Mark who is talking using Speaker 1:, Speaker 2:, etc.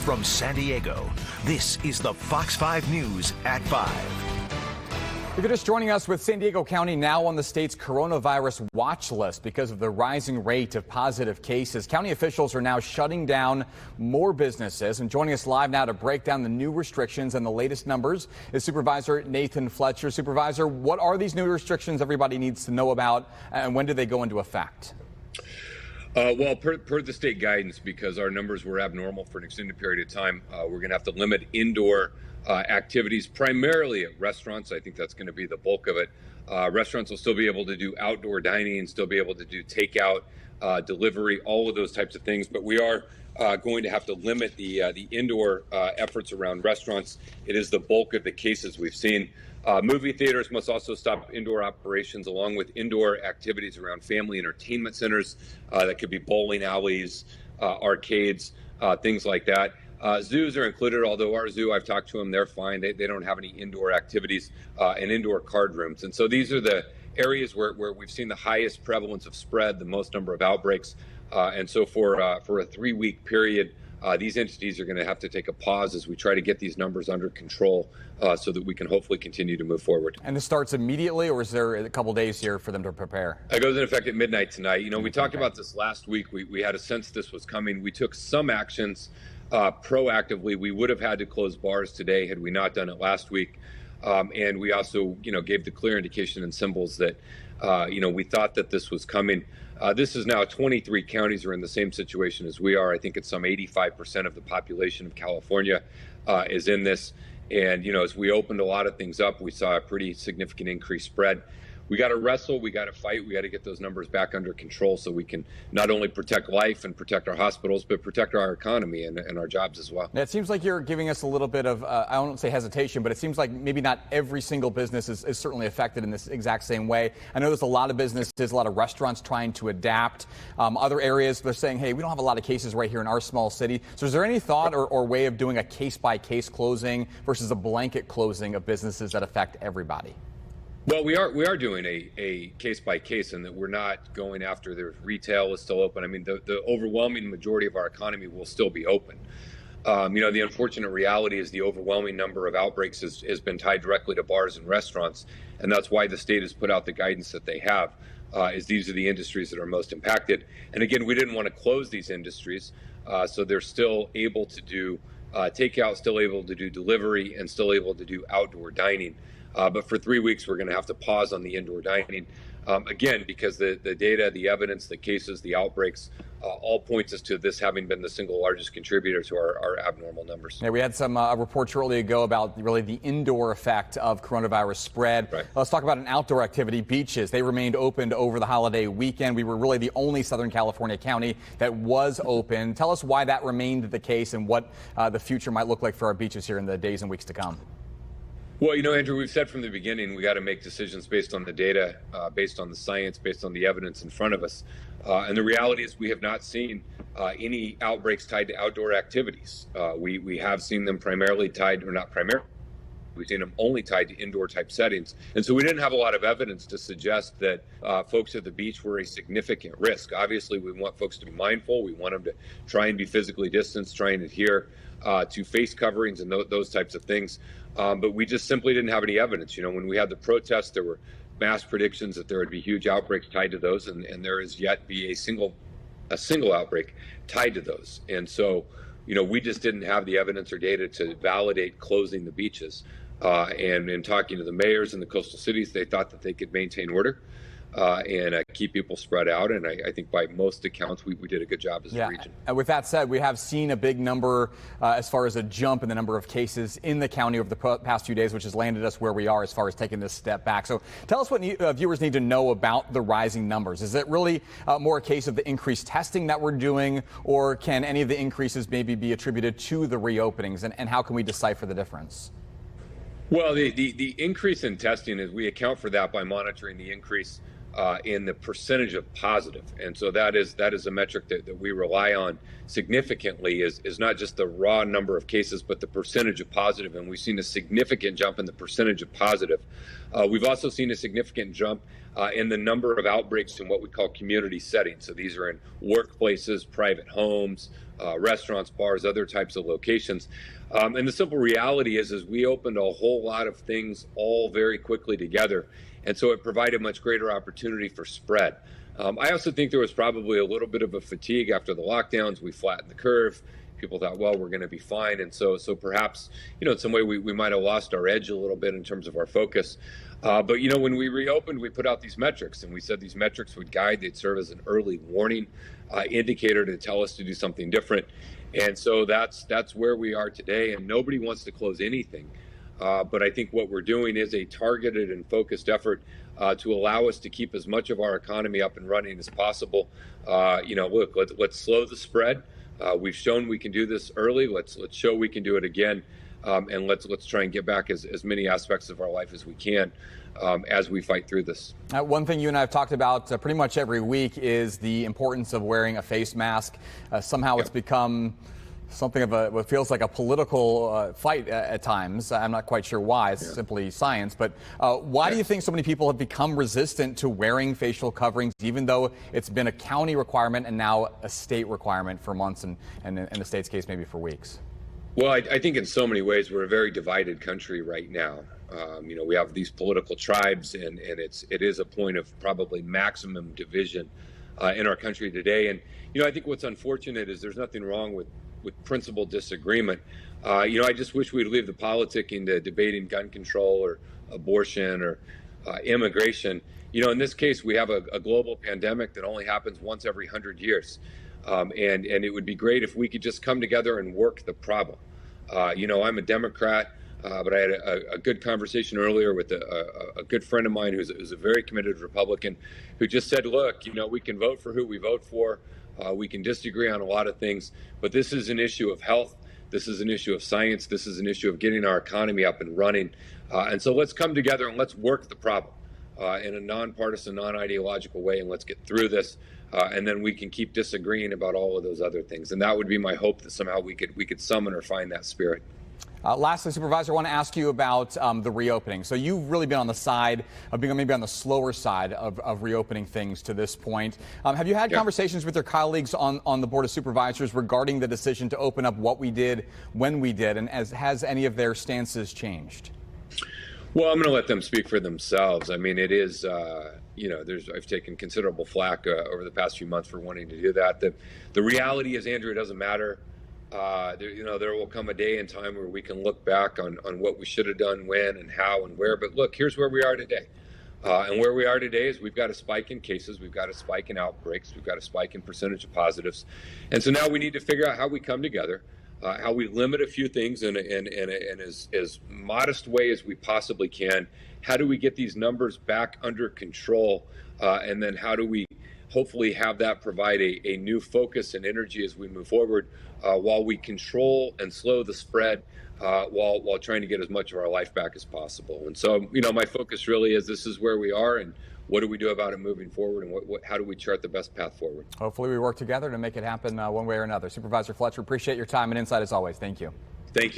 Speaker 1: From San Diego, this is the Fox 5 News at 5.
Speaker 2: If you're just joining us, with San Diego County now on the state's coronavirus watch list because of the rising rate of positive cases, county officials are now shutting down more businesses. And joining us live now to break down the new restrictions and the latest numbers is Supervisor Nathan Fletcher. Supervisor, what are these new restrictions everybody needs to know about, and when do they go into effect?
Speaker 3: Well, per the state guidance, because our numbers were abnormal for an extended period of time, we're going to have to limit indoor activities, primarily at restaurants. I think that's going to be the bulk of it. Restaurants will still be able to do outdoor dining, still be able to do takeout, delivery, all of those types of things. But we are going to have to limit the indoor efforts around restaurants. It is the bulk of the cases we've seen. Movie theaters must also stop indoor operations, along with indoor activities around family entertainment centers. That could be bowling alleys, arcades, things like that. Zoos are included, although our zoo, I've talked to them, they're fine. They don't have any indoor activities and indoor card rooms. And so these are the areas where we've seen the highest prevalence of spread, the most number of outbreaks. And so for a 3-week period, these entities are going to have to take a pause as we try to get these numbers under control so that we can hopefully continue to move forward. And
Speaker 2: this starts immediately, or is there a couple days here for them to prepare?
Speaker 3: It goes in effect at midnight tonight. You know, we talked about this last week. We had a sense this was coming. We took some actions proactively. We would have had to close bars today had we not done it last week. And we also, gave the clear indication and symbols that, we thought that this was coming. This is now 23 counties are in the same situation as we are. I think it's some 85% of the population of California is in this. And, as we opened a lot of things up, we saw a pretty significant increased spread. We got to wrestle, we got to fight, we got to get those numbers back under control so we can not only protect life and protect our hospitals, but protect our economy and our jobs as well.
Speaker 2: Now, it seems like you're giving us a little bit of, I don't say hesitation, but it seems like maybe not every single business is certainly affected in this exact same way. I know there's a lot of businesses, a lot of restaurants trying to adapt. Other areas, they're saying, hey, we don't have a lot of cases right here in our small city. So is there any thought or way of doing a case-by-case closing versus a blanket closing of businesses that affect everybody?
Speaker 3: Well, we are doing a case by case, and that we're not going after the retail is still open. I mean, the overwhelming majority of our economy will still be open. The unfortunate reality is the overwhelming number of outbreaks has been tied directly to bars and restaurants, and that's why the state has put out the guidance that they have. Is these are the industries that are most impacted. And again, we didn't want to close these industries, so they're still able to do takeout, still able to do delivery, and still able to do outdoor dining. But for 3 weeks, we're going to have to pause on the indoor dining, again, because the data, the evidence, the cases, the outbreaks, all points us to this having been the single largest contributor to our abnormal numbers.
Speaker 2: Yeah, we had some reports shortly ago about really the indoor effect of coronavirus spread.
Speaker 3: Right.
Speaker 2: Let's talk about an outdoor activity. Beaches, they remained open over the holiday weekend. We were really the only Southern California county that was open. Tell us why that remained the case and what the future might look like for our beaches here in the days and weeks to come.
Speaker 3: Well, Andrew, we've said from the beginning, we got to make decisions based on the data, based on the science, based on the evidence in front of us. And the reality is we have not seen any outbreaks tied to outdoor activities. We have seen them primarily tied, or not primarily, we've seen them only tied to indoor type settings. And so we didn't have a lot of evidence to suggest that folks at the beach were a significant risk. Obviously, we want folks to be mindful. We want them to try and be physically distanced, try and adhere to face coverings and those types of things. But we just simply didn't have any evidence. When we had the protests, there were mass predictions that there would be huge outbreaks tied to those, and there is yet be a single outbreak tied to those. And so, we just didn't have the evidence or data to validate closing the beaches. And in talking to the mayors in the coastal cities, they thought that they could maintain order and keep people spread out. And I think by most accounts, we did a good job as a region.
Speaker 2: And with that said, we have seen a big number as far as a jump in the number of cases in the county over the past few days, which has landed us where we are as far as taking this step back. So tell us what viewers need to know about the rising numbers. Is it really more a case of the increased testing that we're doing, or can any of the increases maybe be attributed to the reopenings, and how can we decipher the difference?
Speaker 3: Well, the increase in testing is we account for that by monitoring the increase in the percentage of positive. And so that is a metric that we rely on significantly, is not just the raw number of cases, but the percentage of positive. And we've seen a significant jump in the percentage of positive. We've also seen a significant jump in the number of outbreaks in what we call community settings. So these are in workplaces, private homes, restaurants, bars, other types of locations. And the simple reality is we opened a whole lot of things all very quickly together. And so it provided much greater opportunity for spread. I also think there was probably a little bit of a fatigue after the lockdowns. We flattened the curve. People thought, well, we're going to be fine. And so perhaps, in some way we might have lost our edge a little bit in terms of our focus. But, when we reopened, we put out these metrics, and we said these metrics would guide. They'd serve as an early warning indicator to tell us to do something different. And so that's where we are today. And nobody wants to close anything. But I think what we're doing is a targeted and focused effort to allow us to keep as much of our economy up and running as possible. Look, let's slow the spread. We've shown we can do this early. Let's show we can do it again. And let's try and get back as many aspects of our life as we can as we fight through this.
Speaker 2: One thing you and I have talked about pretty much every week is the importance of wearing a face mask. Somehow it's become something of what feels like a political fight at times. I'm not quite sure why. It's simply science. But why do you think so many people have become resistant to wearing facial coverings, even though it's been a county requirement and now a state requirement for months and in the state's case, maybe for weeks?
Speaker 3: Well, I think in so many ways we're a very divided country right now. We have these political tribes, and it is a point of probably maximum division in our country today. And I think what's unfortunate is there's nothing wrong with principled disagreement. I just wish we'd leave the politicking to debating gun control or abortion or immigration. In this case, we have a global pandemic that only happens once every 100 years. And it would be great if we could just come together and work the problem. I'm a Democrat, but I had a good conversation earlier with a good friend of mine who's a very committed Republican who just said, look, we can vote for who we vote for. We can disagree on a lot of things, but this is an issue of health. This is an issue of science. This is an issue of getting our economy up and running. And so let's come together and let's work the problem in a nonpartisan, non-ideological way, and let's get through this. And then we can keep disagreeing about all of those other things. And that would be my hope, that somehow we could summon or find that spirit.
Speaker 2: Lastly, Supervisor, I want to ask you about the reopening. So you've really been on the side of being maybe on the slower side of reopening things to this point. Have you had conversations with your colleagues on the Board of Supervisors regarding the decision to open up what we did when we did, and has any of their stances changed?
Speaker 3: Well, I'm going to let them speak for themselves. I mean, it is, I've taken considerable flack over the past few months for wanting to do that. The reality is, Andrew, it doesn't matter. There will come a day and time where we can look back on what we should have done, when and how and where. But look, here's where we are today. And where we are today is we've got a spike in cases. We've got a spike in outbreaks. We've got a spike in percentage of positives. And so now we need to figure out how we come together, how we limit a few things in as modest way as we possibly can. How do we get these numbers back under control? And then how do we hopefully have that provide a new focus and energy as we move forward, while we control and slow the spread, while trying to get as much of our life back as possible. And so, my focus really is, this is where we are, and what do we do about it moving forward, and how do we chart the best path forward?
Speaker 2: Hopefully we work together to make it happen one way or another. Supervisor Fletcher, appreciate your time and insight as always. Thank you.
Speaker 3: Thank you.